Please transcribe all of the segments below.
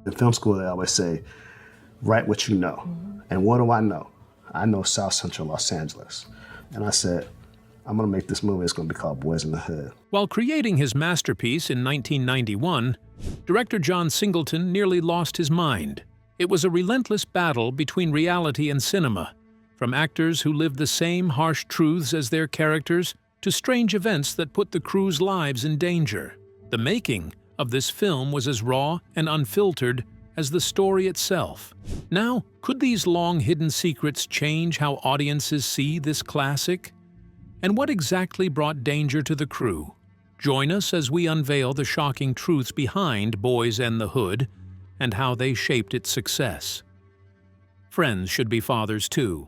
In film school, they always say, write what you know. And what do I know? I know South Central Los Angeles. And I said, I'm gonna make this movie. It's gonna be called Boyz in the Hood. While creating his masterpiece in 1991, director John Singleton nearly lost his mind. It was a relentless battle between reality and cinema, from actors who lived the same harsh truths as their characters to strange events that put the crew's lives in danger. The making of this film was as raw and unfiltered as the story itself. Now, could these long-hidden secrets change how audiences see this classic? And what exactly brought danger to the crew? Join us as we unveil the shocking truths behind Boyz and the Hood and how they shaped its success. Friends should be fathers too.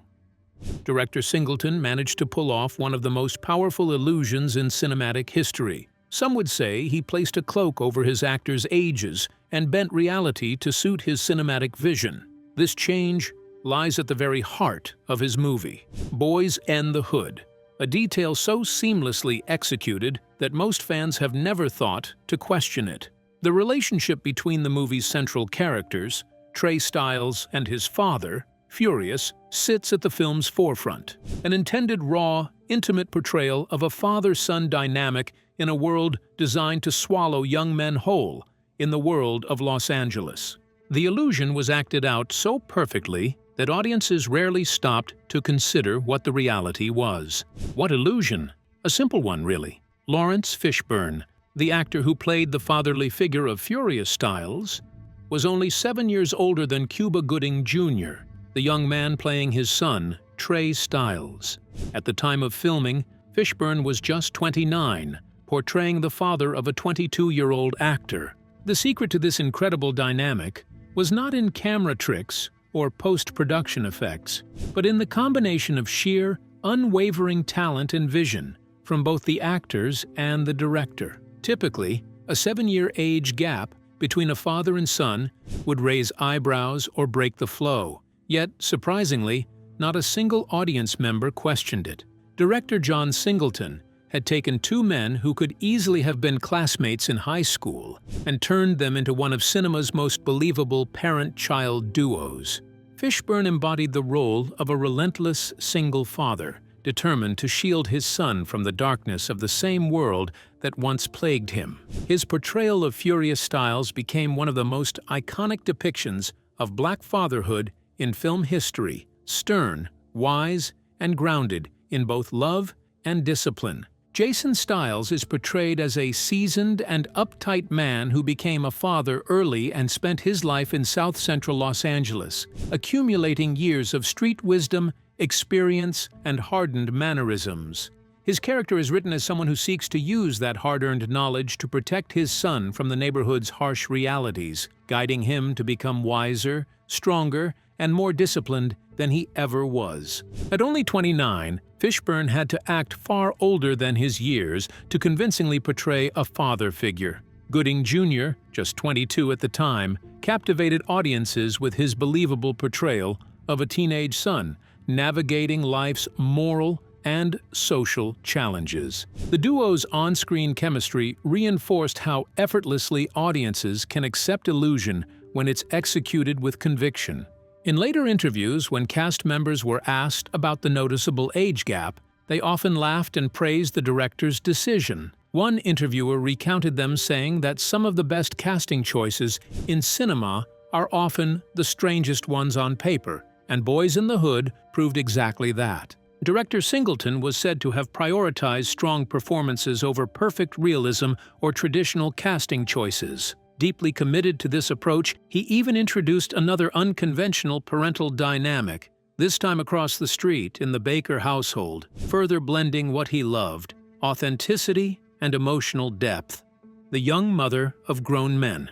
Director Singleton managed to pull off one of the most powerful illusions in cinematic history. Some would say he placed a cloak over his actors' ages and bent reality to suit his cinematic vision. This change lies at the very heart of his movie, Boyz and the Hood, a detail so seamlessly executed that most fans have never thought to question it. The relationship between the movie's central characters, Tre Styles and his father, Furious, sits at the film's forefront, an intended raw, intimate portrayal of a father-son dynamic in a world designed to swallow young men whole in the world of Los Angeles. The illusion was acted out so perfectly that audiences rarely stopped to consider what the reality was. What illusion? A simple one, really. Lawrence Fishburne, the actor who played the fatherly figure of Furious Styles, was only 7 years older than Cuba Gooding Jr., the young man playing his son, Tre Styles. At the time of filming, Fishburne was just 29, portraying the father of a 22-year-old actor. The secret to this incredible dynamic was not in camera tricks or post-production effects, but in the combination of sheer, unwavering talent and vision from both the actors and the director. Typically, a 7-year age gap between a father and son would raise eyebrows or break the flow. Yet, surprisingly, not a single audience member questioned it. Director John Singleton had taken two men who could easily have been classmates in high school and turned them into one of cinema's most believable parent-child duos. Fishburne embodied the role of a relentless single father, determined to shield his son from the darkness of the same world that once plagued him. His portrayal of Furious Styles became one of the most iconic depictions of Black fatherhood in film history, stern, wise, and grounded in both love and discipline. Jason Styles is portrayed as a seasoned and uptight man who became a father early and spent his life in South Central Los Angeles, accumulating years of street wisdom, experience, and hardened mannerisms. His character is written as someone who seeks to use that hard-earned knowledge to protect his son from the neighborhood's harsh realities, guiding him to become wiser, stronger, and more disciplined than he ever was. At only 29, Fishburne had to act far older than his years to convincingly portray a father figure. Gooding Jr., just 22 at the time, captivated audiences with his believable portrayal of a teenage son navigating life's moral and social challenges. The duo's on-screen chemistry reinforced how effortlessly audiences can accept illusion when it's executed with conviction. In later interviews, when cast members were asked about the noticeable age gap, they often laughed and praised the director's decision. One interviewer recounted them saying that some of the best casting choices in cinema are often the strangest ones on paper, and Boyz in the Hood proved exactly that. Director Singleton was said to have prioritized strong performances over perfect realism or traditional casting choices. Deeply committed to this approach, he even introduced another unconventional parental dynamic, this time across the street in the Baker household, further blending what he loved: authenticity and emotional depth. The young mother of grown men.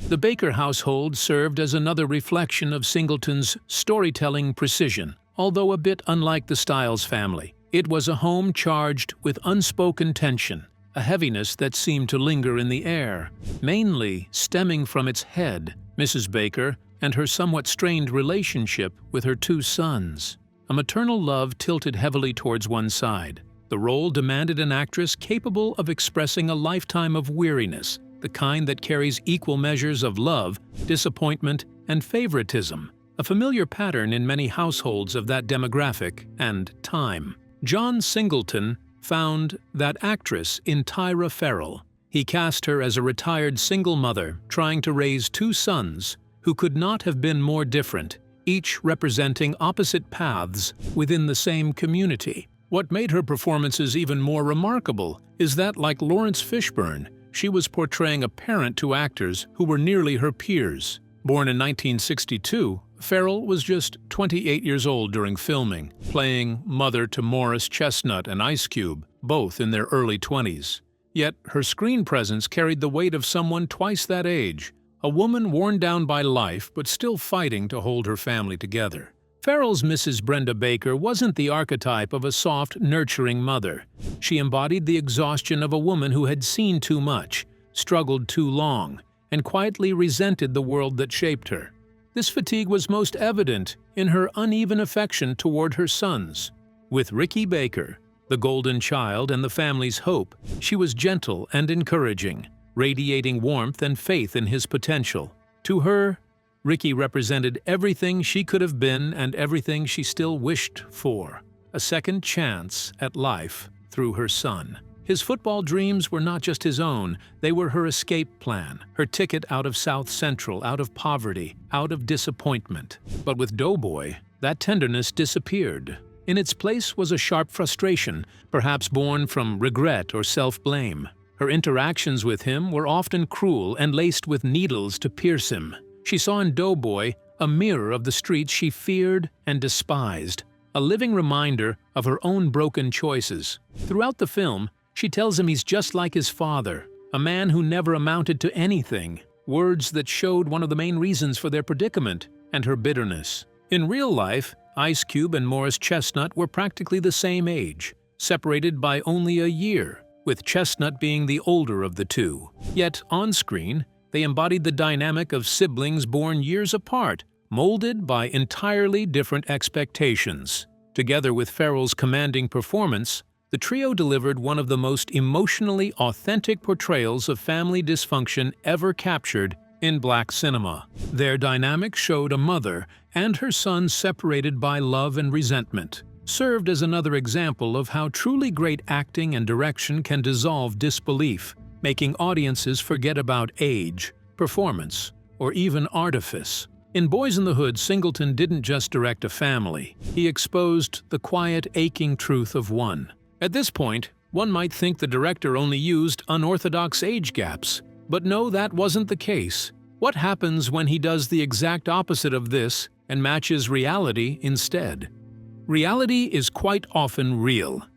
The Baker household served as another reflection of Singleton's storytelling precision. Although a bit unlike the Styles family, it was a home charged with unspoken tension, a heaviness that seemed to linger in the air, mainly stemming from its head, Mrs. Baker, and her somewhat strained relationship with her two sons. A maternal love tilted heavily towards one side. The role demanded an actress capable of expressing a lifetime of weariness, the kind that carries equal measures of love, disappointment, and favoritism, a familiar pattern in many households of that demographic and time. John Singleton found that actress in Tyra Ferrell. He cast her as a retired single mother trying to raise two sons who could not have been more different, each representing opposite paths within the same community. What made her performances even more remarkable is that, like Lawrence Fishburne, she was portraying a parent to actors who were nearly her peers. Born in 1962, Ferrell was just 28 years old during filming, playing mother to Morris Chestnut and Ice Cube, both in their early 20s. Yet her screen presence carried the weight of someone twice that age, a woman worn down by life but still fighting to hold her family together. Ferrell's Mrs. Brenda Baker wasn't the archetype of a soft, nurturing mother. She embodied the exhaustion of a woman who had seen too much, struggled too long, and quietly resented the world that shaped her. This fatigue was most evident in her uneven affection toward her sons. With Ricky Baker, the golden child and the family's hope, she was gentle and encouraging, radiating warmth and faith in his potential. To her, Ricky represented everything she could have been and everything she still wished for, a second chance at life through her son. His football dreams were not just his own, they were her escape plan, her ticket out of South Central, out of poverty, out of disappointment. But with Doughboy, that tenderness disappeared. In its place was a sharp frustration, perhaps born from regret or self-blame. Her interactions with him were often cruel and laced with needles to pierce him. She saw in Doughboy a mirror of the streets she feared and despised, a living reminder of her own broken choices. Throughout the film, she tells him he's just like his father, a man who never amounted to anything, words that showed one of the main reasons for their predicament and her bitterness. In real life, Ice Cube and Morris Chestnut were practically the same age, separated by only a year, with Chestnut being the older of the two. Yet, on screen, they embodied the dynamic of siblings born years apart, molded by entirely different expectations. Together with Ferrell's commanding performance, the trio delivered one of the most emotionally authentic portrayals of family dysfunction ever captured in Black cinema. Their dynamic showed a mother and her son separated by love and resentment, served as another example of how truly great acting and direction can dissolve disbelief, making audiences forget about age, performance, or even artifice. In Boyz n the Hood, Singleton didn't just direct a family. He exposed the quiet, aching truth of one. At this point, one might think the director only used unorthodox age gaps. But no, that wasn't the case. What happens when he does the exact opposite of this and matches reality instead? Reality is quite often real.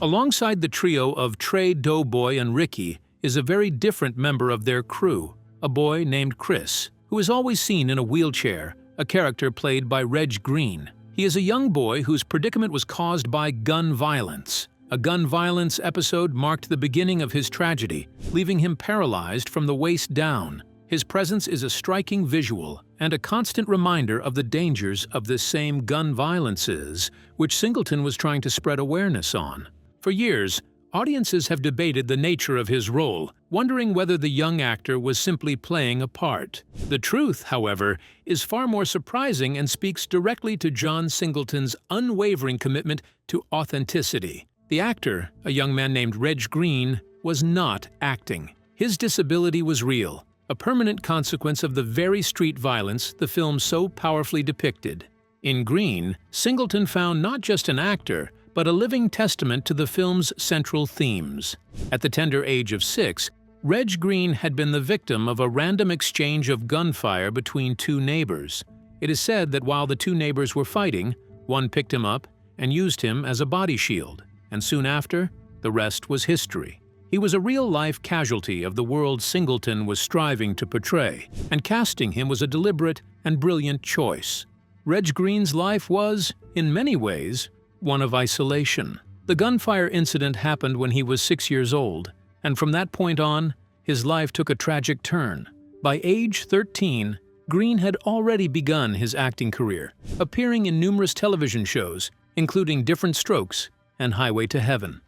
Alongside the trio of Tre, Doughboy, and Ricky is a very different member of their crew, a boy named Chris, who is always seen in a wheelchair, a character played by Reg Green. He is a young boy whose predicament was caused by gun violence. A gun violence episode marked the beginning of his tragedy, leaving him paralyzed from the waist down. His presence is a striking visual and a constant reminder of the dangers of the same gun violences, which Singleton was trying to spread awareness on. For years, audiences have debated the nature of his role, wondering whether the young actor was simply playing a part. The truth, however, is far more surprising and speaks directly to John Singleton's unwavering commitment to authenticity. The actor, a young man named Reg Green, was not acting. His disability was real, a permanent consequence of the very street violence the film so powerfully depicted. In Green, Singleton found not just an actor, but a living testament to the film's central themes. At the tender age of 6, Reg Green had been the victim of a random exchange of gunfire between two neighbors. It is said that while the two neighbors were fighting, one picked him up and used him as a body shield. And soon after, the rest was history. He was a real-life casualty of the world Singleton was striving to portray, and casting him was a deliberate and brilliant choice. Reg Green's life was, in many ways, one of isolation. The gunfire incident happened when he was 6 years old, and from that point on, his life took a tragic turn. By age 13, Green had already begun his acting career, appearing in numerous television shows, including Different Strokes and Highway to Heaven.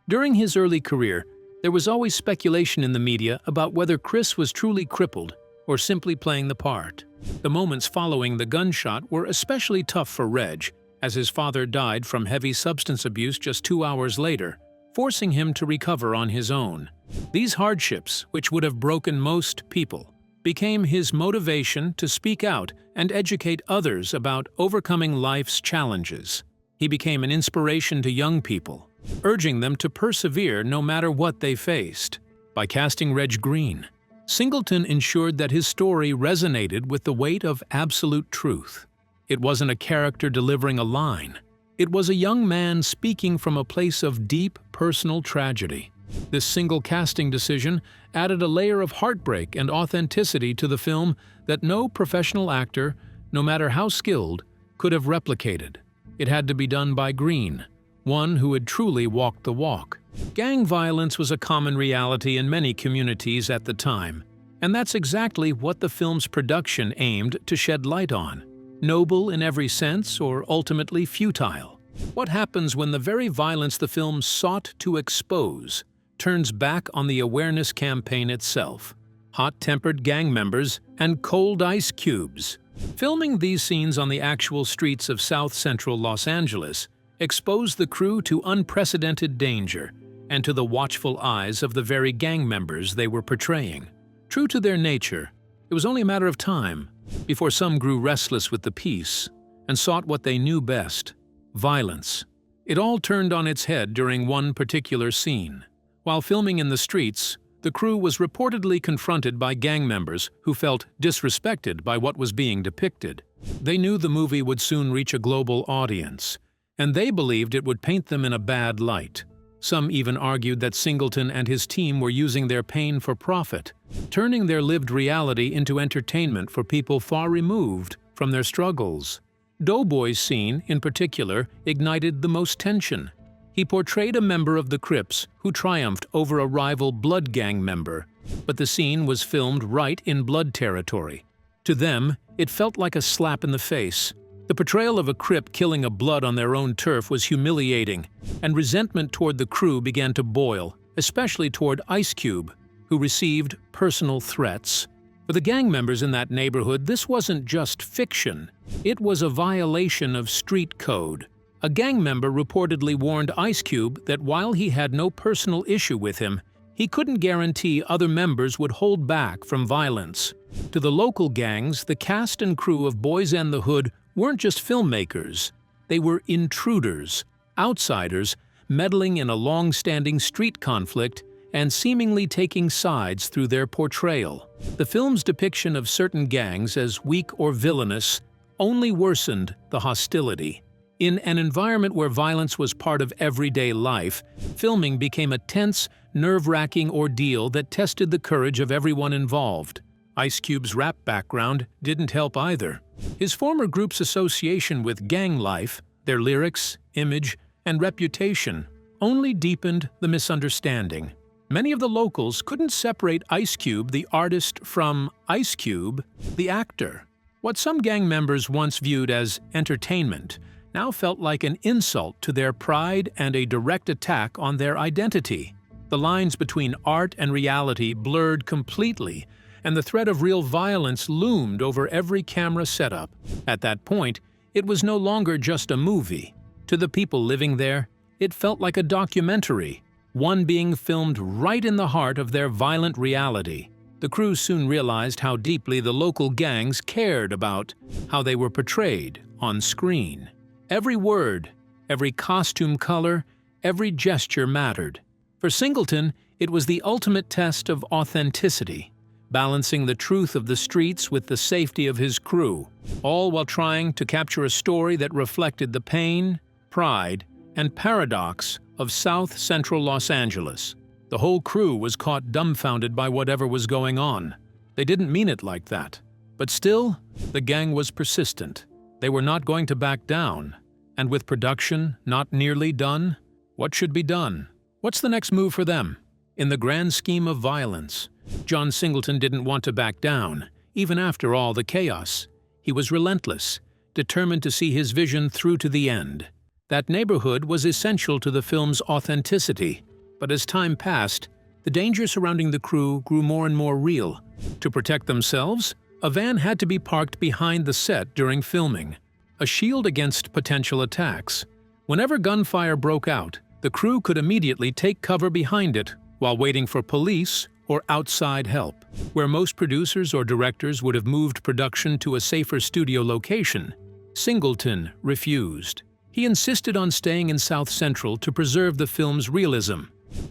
During his early career, There was always speculation in the media about whether Chris was truly crippled or simply playing the part. The moments following the gunshot were especially tough for Reg, as his father died from heavy substance abuse just 2 hours later, forcing him to recover on his own. These hardships, which would have broken most people, became his motivation to speak out and educate others about overcoming life's challenges. He became an inspiration to young people, urging them to persevere no matter what they faced. By casting Reg Green, Singleton ensured that his story resonated with the weight of absolute truth. It wasn't a character delivering a line. It was a young man speaking from a place of deep personal tragedy. This single casting decision added a layer of heartbreak and authenticity to the film that no professional actor, no matter how skilled, could have replicated. It had to be done by Green, one who had truly walked the walk. Gang violence was a common reality in many communities at the time, and that's exactly what the film's production aimed to shed light on. Noble in every sense, or ultimately futile? What happens when the very violence the film sought to expose turns back on the awareness campaign itself? Hot-tempered gang members and cold ice cubes. Filming these scenes on the actual streets of South Central Los Angeles exposed the crew to unprecedented danger and to the watchful eyes of the very gang members they were portraying. True to their nature, it was only a matter of time before some grew restless with the peace and sought what they knew best: violence. It all turned on its head during one particular scene. While filming in the streets, the crew was reportedly confronted by gang members who felt disrespected by what was being depicted. They knew the movie would soon reach a global audience, and they believed it would paint them in a bad light. Some even argued that Singleton and his team were using their pain for profit, turning their lived reality into entertainment for people far removed from their struggles. Doughboy's scene, in particular, ignited the most tension. He portrayed a member of the Crips who triumphed over a rival Blood gang member, but the scene was filmed right in Blood territory. To them, it felt like a slap in the face. The portrayal of a Crip killing a Blood on their own turf was humiliating, and resentment toward the crew began to boil, especially toward Ice Cube, who received personal threats. For the gang members in that neighborhood, this wasn't just fiction. It was a violation of street code. A gang member reportedly warned Ice Cube that while he had no personal issue with him, he couldn't guarantee other members would hold back from violence. To the local gangs, the cast and crew of Boyz n the Hood weren't just filmmakers. They were intruders, outsiders, meddling in a long-standing street conflict and seemingly taking sides through their portrayal. The film's depiction of certain gangs as weak or villainous only worsened the hostility. In an environment where violence was part of everyday life, filming became a tense, nerve-wracking ordeal that tested the courage of everyone involved. Ice Cube's rap background didn't help either. His former group's association with gang life, their lyrics, image, and reputation only deepened the misunderstanding. Many of the locals couldn't separate Ice Cube, the artist, from Ice Cube, the actor. What some gang members once viewed as entertainment now felt like an insult to their pride and a direct attack on their identity. The lines between art and reality blurred completely, and the threat of real violence loomed over every camera setup. At that point, it was no longer just a movie. To the people living there, it felt like a documentary, one being filmed right in the heart of their violent reality. The crew soon realized how deeply the local gangs cared about how they were portrayed on screen. Every word, every costume color, every gesture mattered. For Singleton, it was the ultimate test of authenticity, balancing the truth of the streets with the safety of his crew, all while trying to capture a story that reflected the pain, pride, and paradox of South Central Los Angeles. The whole crew was caught dumbfounded by whatever was going on. They didn't mean it like that. But still, the gang was persistent. They were not going to back down. And with production not nearly done, what should be done? What's the next move for them? In the grand scheme of violence, John Singleton didn't want to back down, even after all the chaos. He was relentless, determined to see his vision through to the end. That neighborhood was essential to the film's authenticity, but as time passed, the danger surrounding the crew grew more and more real. To protect themselves, a van had to be parked behind the set during filming, a shield against potential attacks. Whenever gunfire broke out, the crew could immediately take cover behind it while waiting for police or outside help. Where most producers or directors would have moved production to a safer studio location, Singleton refused. He insisted on staying in South Central to preserve the film's realism.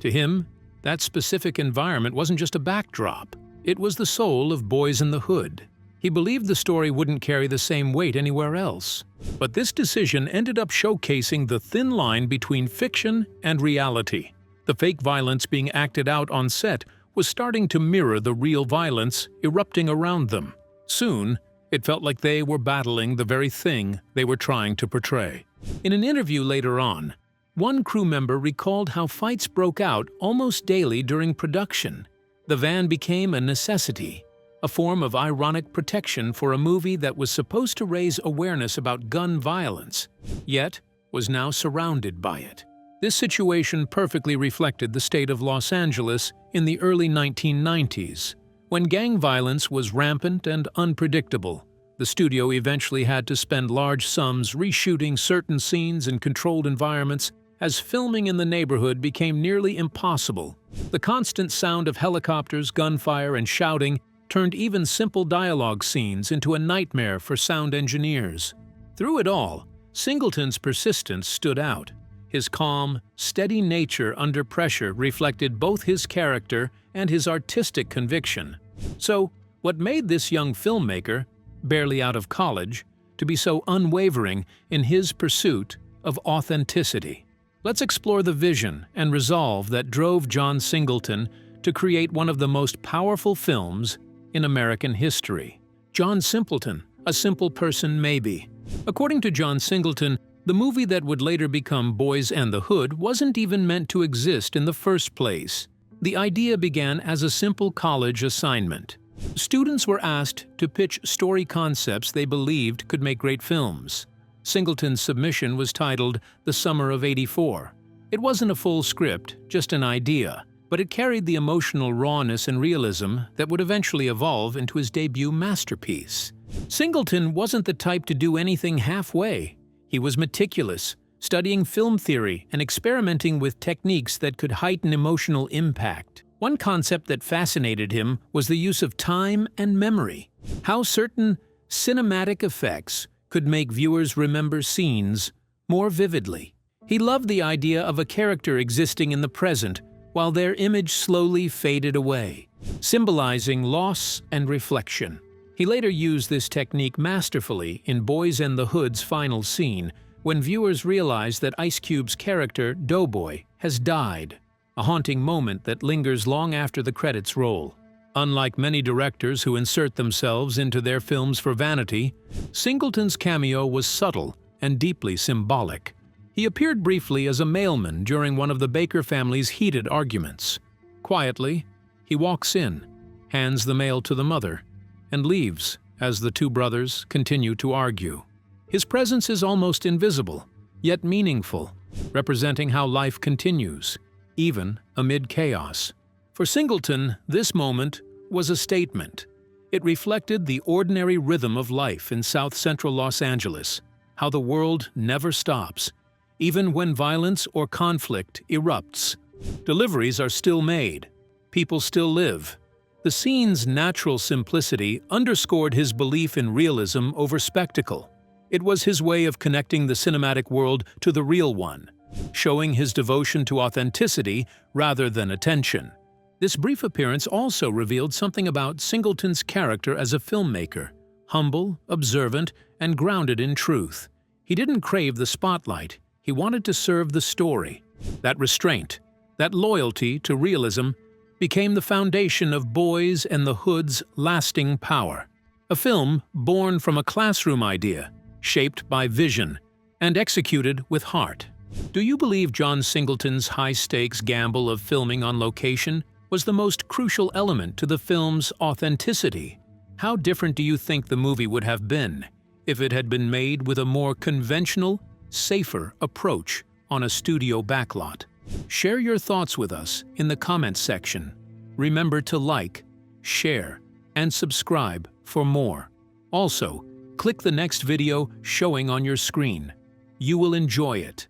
To him, that specific environment wasn't just a backdrop. It was the soul of Boyz n the Hood. He believed the story wouldn't carry the same weight anywhere else. But this decision ended up showcasing the thin line between fiction and reality. The fake violence being acted out on set was starting to mirror the real violence erupting around them. Soon, it felt like they were battling the very thing they were trying to portray. In an interview later on, one crew member recalled how fights broke out almost daily during production. The van became a necessity, a form of ironic protection for a movie that was supposed to raise awareness about gun violence, yet was now surrounded by it. This situation perfectly reflected the state of Los Angeles in the early 1990s. When gang violence was rampant and unpredictable, the studio eventually had to spend large sums reshooting certain scenes in controlled environments as filming in the neighborhood became nearly impossible. The constant sound of helicopters, gunfire, and shouting turned even simple dialogue scenes into a nightmare for sound engineers. Through it all, Singleton's persistence stood out. His calm, steady nature under pressure reflected both his character and his artistic conviction. So, what made this young filmmaker, barely out of college, to be so unwavering in his pursuit of authenticity? Let's explore the vision and resolve that drove John Singleton to create one of the most powerful films in American history. John Singleton, A Simple Person Maybe. According to John Singleton, the movie that would later become Boyz n the Hood wasn't even meant to exist in the first place. The idea began as a simple college assignment. Students were asked to pitch story concepts they believed could make great films. Singleton's submission was titled The Summer of '84. It wasn't a full script, just an idea, but it carried the emotional rawness and realism that would eventually evolve into his debut masterpiece. Singleton wasn't the type to do anything halfway. He was meticulous, studying film theory and experimenting with techniques that could heighten emotional impact. One concept that fascinated him was the use of time and memory, how certain cinematic effects could make viewers remember scenes more vividly. He loved the idea of a character existing in the present while their image slowly faded away, symbolizing loss and reflection. He later used this technique masterfully in Boyz n the Hood's final scene, when viewers realize that Ice Cube's character, Doughboy, has died, a haunting moment that lingers long after the credits roll. Unlike many directors who insert themselves into their films for vanity, Singleton's cameo was subtle and deeply symbolic. He appeared briefly as a mailman during one of the Baker family's heated arguments. Quietly, he walks in, hands the mail to the mother, and leaves as the two brothers continue to argue. His presence is almost invisible, yet meaningful, representing how life continues, even amid chaos. For Singleton, this moment was a statement. It reflected the ordinary rhythm of life in South Central Los Angeles, how the world never stops, even when violence or conflict erupts. Deliveries are still made. People still live. The scene's natural simplicity underscored his belief in realism over spectacle. It was his way of connecting the cinematic world to the real one, showing his devotion to authenticity rather than attention. This brief appearance also revealed something about Singleton's character as a filmmaker: humble, observant, and grounded in truth. He didn't crave the spotlight. He wanted to serve the story. That restraint, that loyalty to realism, became the foundation of Boyz n the Hood's lasting power. A film born from a classroom idea, shaped by vision, and executed with heart. Do you believe John Singleton's high-stakes gamble of filming on location was the most crucial element to the film's authenticity? How different do you think the movie would have been if it had been made with a more conventional, safer approach on a studio backlot? Share your thoughts with us in the comments section. Remember to like, share, and subscribe for more. Also, click the next video showing on your screen. You will enjoy it.